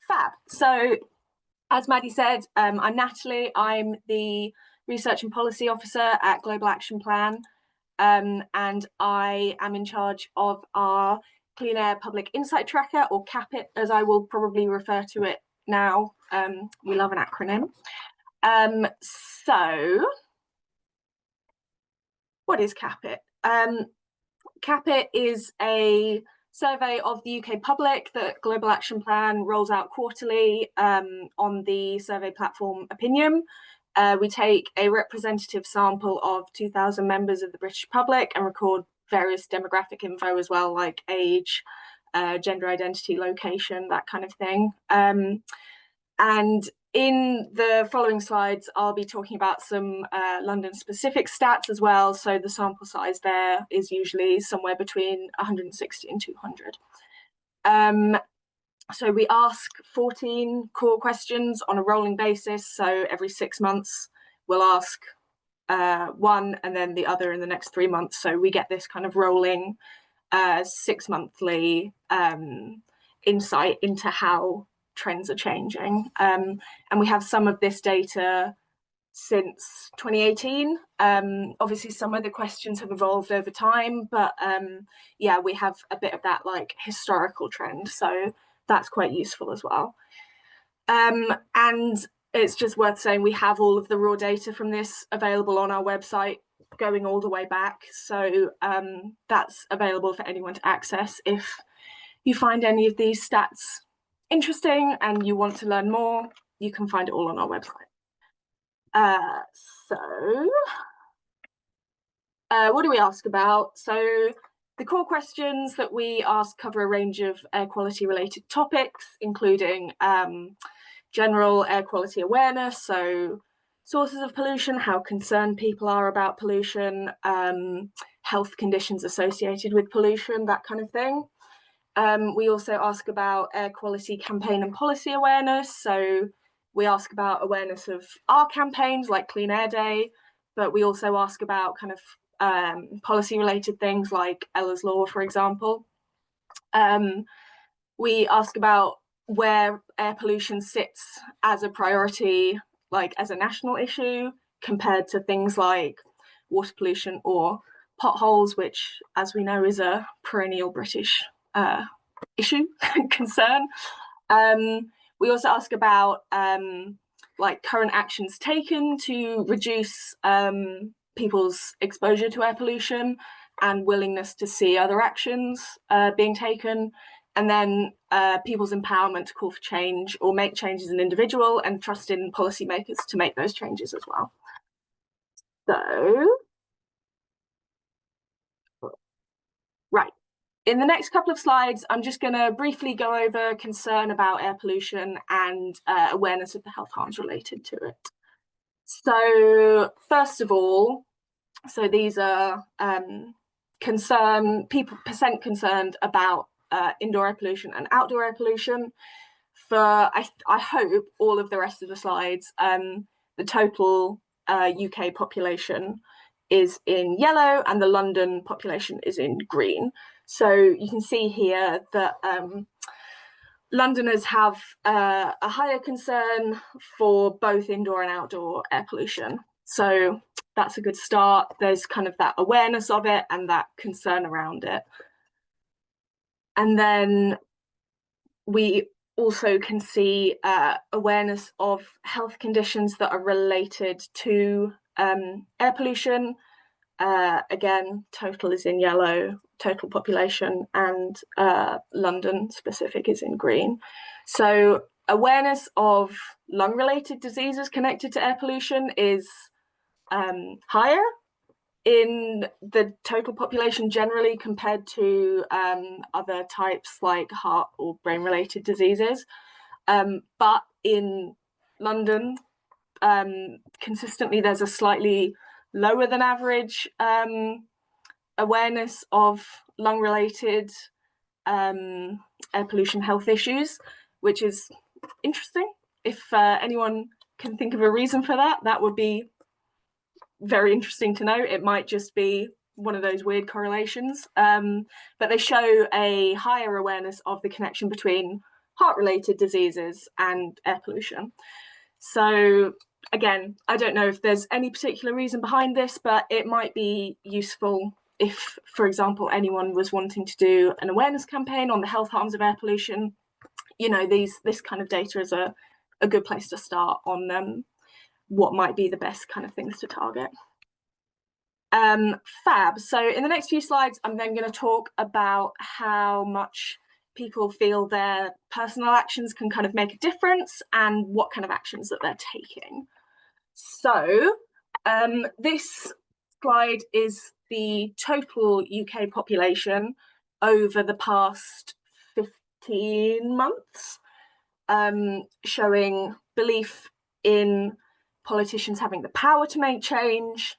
Fab. So, as Maddie said, I'm Natalie. I'm the Research and Policy Officer at Global Action Plan, and I am in charge of our Clean Air Public Insight Tracker, or CAPIT, as I will probably refer to it now. We love an acronym. So, what is CAPIT? CAPIT is a survey of the UK public that Global Action Plan rolls out quarterly on the survey platform Opinion. We take a representative sample of 2,000 members of the British public and record various demographic info as well, like age, gender identity, location, that kind of thing. And in the following slides, I'll be talking about some London-specific stats as well. So the sample size there is usually somewhere between 160 and 200. So we ask 14 core questions on a rolling basis. So every 6 months, we'll ask one and then the other in the next 3 months. So we get this kind of rolling 6-monthly insight into how trends are changing. And we have some of this data since 2018. Obviously, some of the questions have evolved over time, but yeah, we have a bit of that like historical trend. So that's quite useful as well. And it's just worth saying we have all of the raw data from this available on our website going all the way back. So that's available for anyone to access. If you find any of these stats interesting and you want to learn more, you can find it all on our website. What do we ask about? So the core questions that we ask cover a range of air quality related topics, including general air quality awareness, so sources of pollution, how concerned people are about pollution, health conditions associated with pollution, that kind of thing. We also ask about air quality campaign and policy awareness. So we ask about awareness of our campaigns like Clean Air Day, but we also ask about kind of policy related things like Ella's Law, for example. We ask about where air pollution sits as a priority, like as a national issue, compared to things like water pollution or potholes, which, as we know, is a perennial British issue concern. We also ask about like current actions taken to reduce people's exposure to air pollution and willingness to see other actions being taken, and then people's empowerment to call for change or make changes as an individual and trust in policymakers to make those changes as well. So, right. In the next couple of slides, I'm just going to briefly go over concern about air pollution and awareness of the health harms related to it. So first of all, so these are percent concerned about indoor air pollution and outdoor air pollution. For I hope all of the rest of the slides, the total UK population is in yellow and the London population is in green. So you can see here that Londoners have a higher concern for both indoor and outdoor air pollution. So that's a good start. There's kind of that awareness of it and that concern around it. And then we also can see awareness of health conditions that are related to air pollution. Again, total is in yellow, total population, and London specific is in green. So awareness of lung-related diseases connected to air pollution is higher in the total population generally compared to other types like heart or brain-related diseases. But in London, consistently, there's a slightly lower than average awareness of lung-related air pollution health issues, which is interesting. If anyone can think of a reason for that, that would be very interesting to know. It might just be one of those weird correlations, but they show a higher awareness of the connection between heart-related diseases and air pollution. So again, I don't know if there's any particular reason behind this, but it might be useful if, for example, anyone was wanting to do an awareness campaign on the health harms of air pollution. You know, this kind of data is a good place to start on what might be the best kind of things to target. Fab. So in the next few slides, I'm then going to talk about how much people feel their personal actions can kind of make a difference and what kind of actions that they're taking. So this slide is the total UK population over the past 15 months, showing belief in politicians having the power to make change,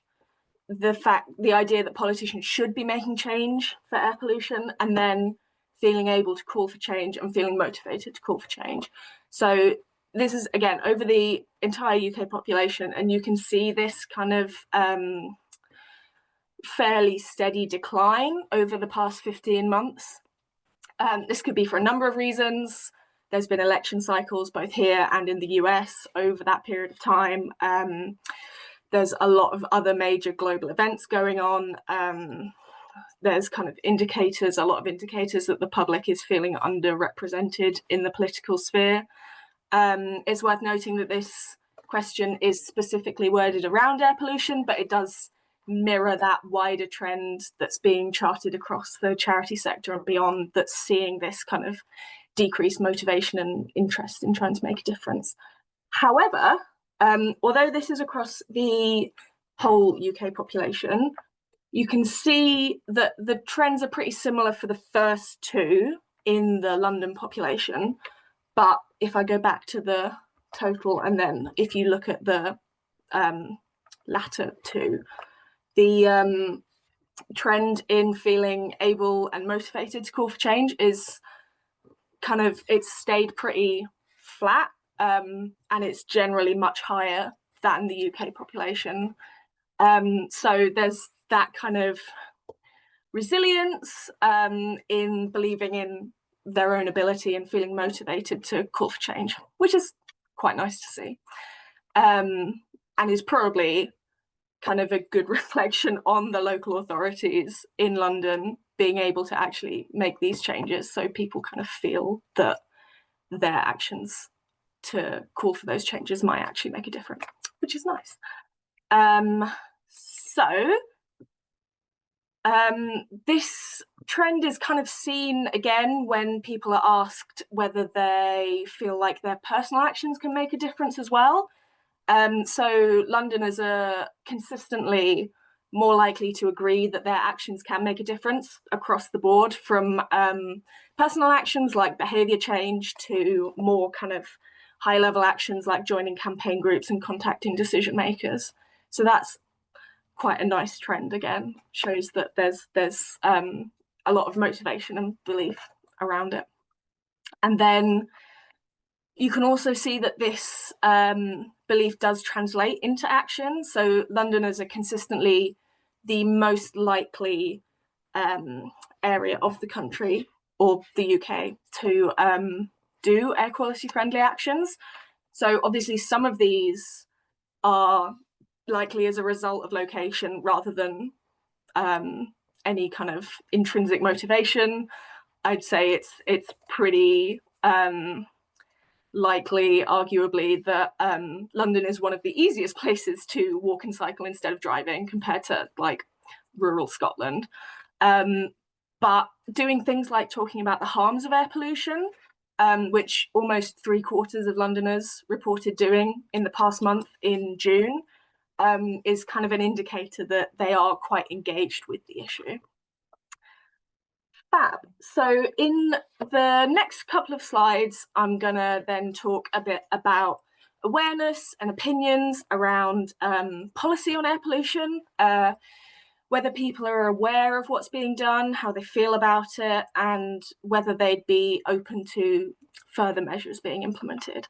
the idea that politicians should be making change for air pollution, and then feeling able to call for change and feeling motivated to call for change. So this is, again, over the entire UK population, and you can see this kind of fairly steady decline over the past 15 months. This could be for a number of reasons. There's been election cycles both here and in the US over that period of time. There's a lot of other major global events going on. There's kind of indicators, a lot of indicators that the public is feeling underrepresented in the political sphere. It's worth noting that this question is specifically worded around air pollution, but it does mirror that wider trend that's being charted across the charity sector and beyond, that's seeing this kind of decreased motivation and interest in trying to make a difference. However, although this is across the whole UK population, you can see that the trends are pretty similar for the first two in the London population. But if I go back to the total, and then if you look at the latter two, the trend in feeling able and motivated to call for change is kind of, it's stayed pretty flat, and it's generally much higher than the UK population. So there's that kind of resilience in believing in their own ability and feeling motivated to call for change, which is quite nice to see, and is probably kind of a good reflection on the local authorities in London being able to actually make these changes, so people kind of feel that their actions to call for those changes might actually make a difference, which is nice. This trend is kind of seen again when people are asked whether they feel like their personal actions can make a difference as well. So Londoners are consistently more likely to agree that their actions can make a difference across the board, from personal actions like behaviour change to more kind of high-level actions like joining campaign groups and contacting decision makers. So that's quite a nice trend. Again, shows that there's a lot of motivation and belief around it. And then you can also see that this belief does translate into action. So Londoners are consistently the most likely area of the country or the UK to do air quality friendly actions. So obviously some of these are likely as a result of location rather than any kind of intrinsic motivation. I'd say it's pretty likely, arguably, that London is one of the easiest places to walk and cycle instead of driving compared to like rural Scotland. But doing things like talking about the harms of air pollution, which almost 3/4 of Londoners reported doing in the past month in June, is kind of an indicator that they are quite engaged with the issue. Fab. So in the next couple of slides, I'm gonna then talk a bit about awareness and opinions around policy on air pollution, whether people are aware of what's being done, how they feel about it, and whether they'd be open to further measures being implemented.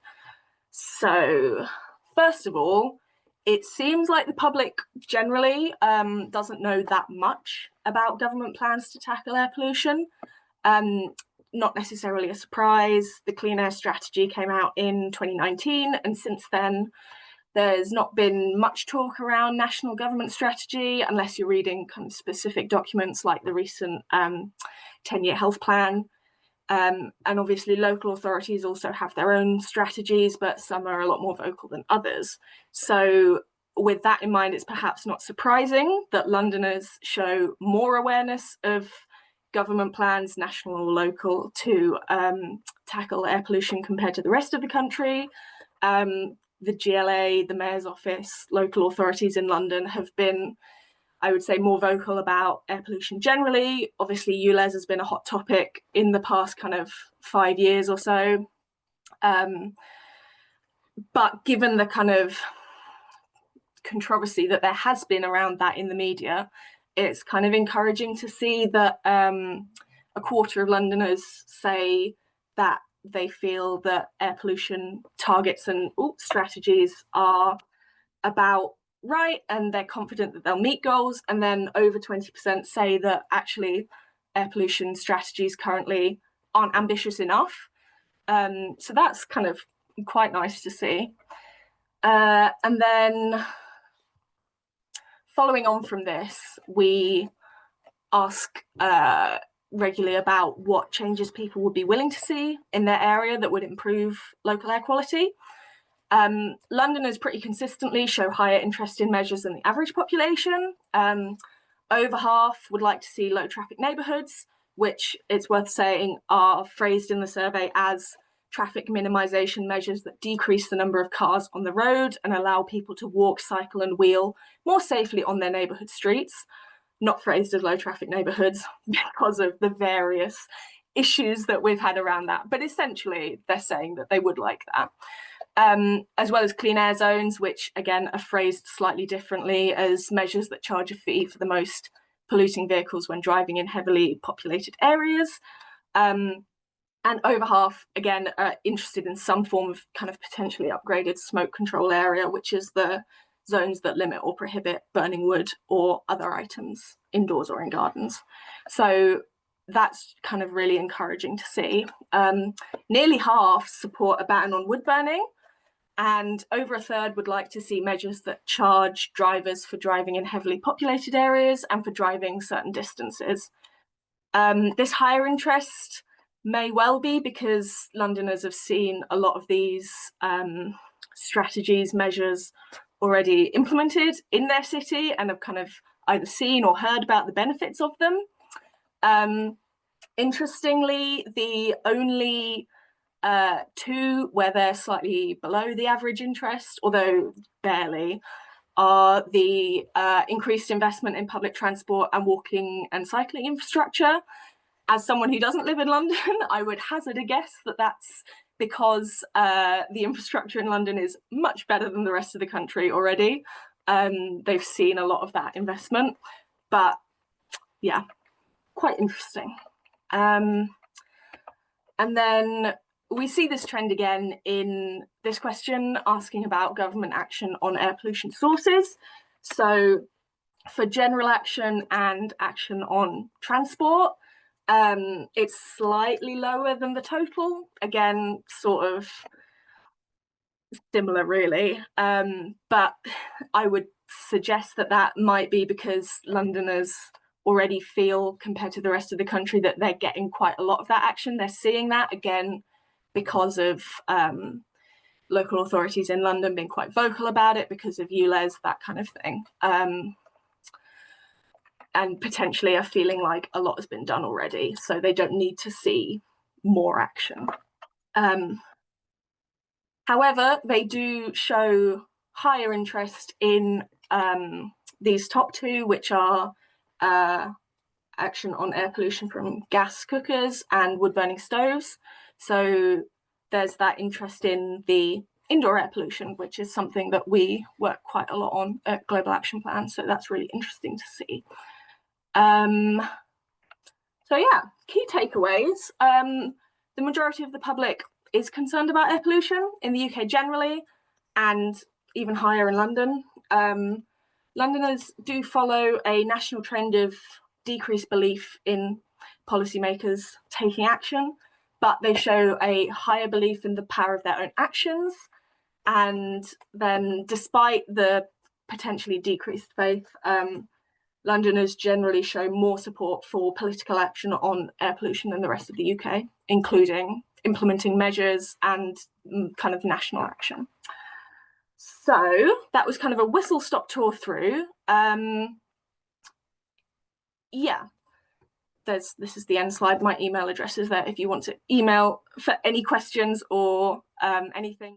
So first of all, it seems like the public generally doesn't know that much about government plans to tackle air pollution. not necessarily a surprise. The Clean Air Strategy came out in 2019, and since then, there's not been much talk around national government strategy, unless you're reading kind of specific documents like the recent 10-year health plan. And obviously local authorities also have their own strategies, but some are a lot more vocal than others. So with that in mind, it's perhaps not surprising that Londoners show more awareness of government plans, national or local, to tackle air pollution compared to the rest of the country. The GLA, the Mayor's Office, local authorities in London have been, I would say, more vocal about air pollution generally. Obviously, ULEZ has been a hot topic in the past kind of 5 years or so. But given the kind of controversy that there has been around that in the media, it's kind of encouraging to see that a quarter of Londoners say that they feel that air pollution targets and strategies are about right, and they're confident that they'll meet goals. And then over 20% say that actually air pollution strategies currently aren't ambitious enough. So that's kind of quite nice to see. And then following on from this, we ask regularly about what changes people would be willing to see in their area that would improve local air quality. Londoners pretty consistently show higher interest in measures than the average population. Over half would like to see low traffic neighbourhoods, which, it's worth saying, are phrased in the survey as traffic minimisation measures that decrease the number of cars on the road and allow people to walk, cycle and wheel more safely on their neighbourhood streets. Not phrased as low traffic neighbourhoods because of the various issues that we've had around that. But essentially, they're saying that they would like that. As well as clean air zones, which again are phrased slightly differently as measures that charge a fee for the most polluting vehicles when driving in heavily populated areas. And over half, again, are interested in some form of kind of potentially upgraded smoke control area, which is the zones that limit or prohibit burning wood or other items indoors or in gardens. So that's kind of really encouraging to see. Nearly half support a ban on wood burning, and over a third would like to see measures that charge drivers for driving in heavily populated areas and for driving certain distances. This higher interest may well be because Londoners have seen a lot of these strategies, measures already implemented in their city and have kind of either seen or heard about the benefits of them. Interestingly, the only two where they're slightly below the average interest, although barely, are the increased investment in public transport and walking and cycling infrastructure. As someone who doesn't live in London, I would hazard a guess that that's because the infrastructure in London is much better than the rest of the country already. They've seen a lot of that investment, but yeah, quite interesting. And then we see this trend again in this question asking about government action on air pollution sources. So for general action and action on transport, it's slightly lower than the total. Again, sort of similar really. But I would suggest that that might be because Londoners already feel, compared to the rest of the country, that they're getting quite a lot of that action. They're seeing that again because of local authorities in London being quite vocal about it, because of ULEZ, that kind of thing. And potentially are feeling like a lot has been done already, so they don't need to see more action. However, they do show higher interest in these top two, which are action on air pollution from gas cookers and wood-burning stoves. So there's that interest in the indoor air pollution, which is something that we work quite a lot on at Global Action Plan. So that's really interesting to see. So yeah, key takeaways. The majority of the public is concerned about air pollution in the UK generally, and even higher in London. Londoners do follow a national trend of decreased belief in policymakers taking action. but they show a higher belief in the power of their own actions. And then, despite the potentially decreased faith, Londoners generally show more support for political action on air pollution than the rest of the UK, including implementing measures and kind of national action. So that was kind of a whistle-stop tour through. Yeah, this is the end slide. My email address is there if you want to email for any questions or anything.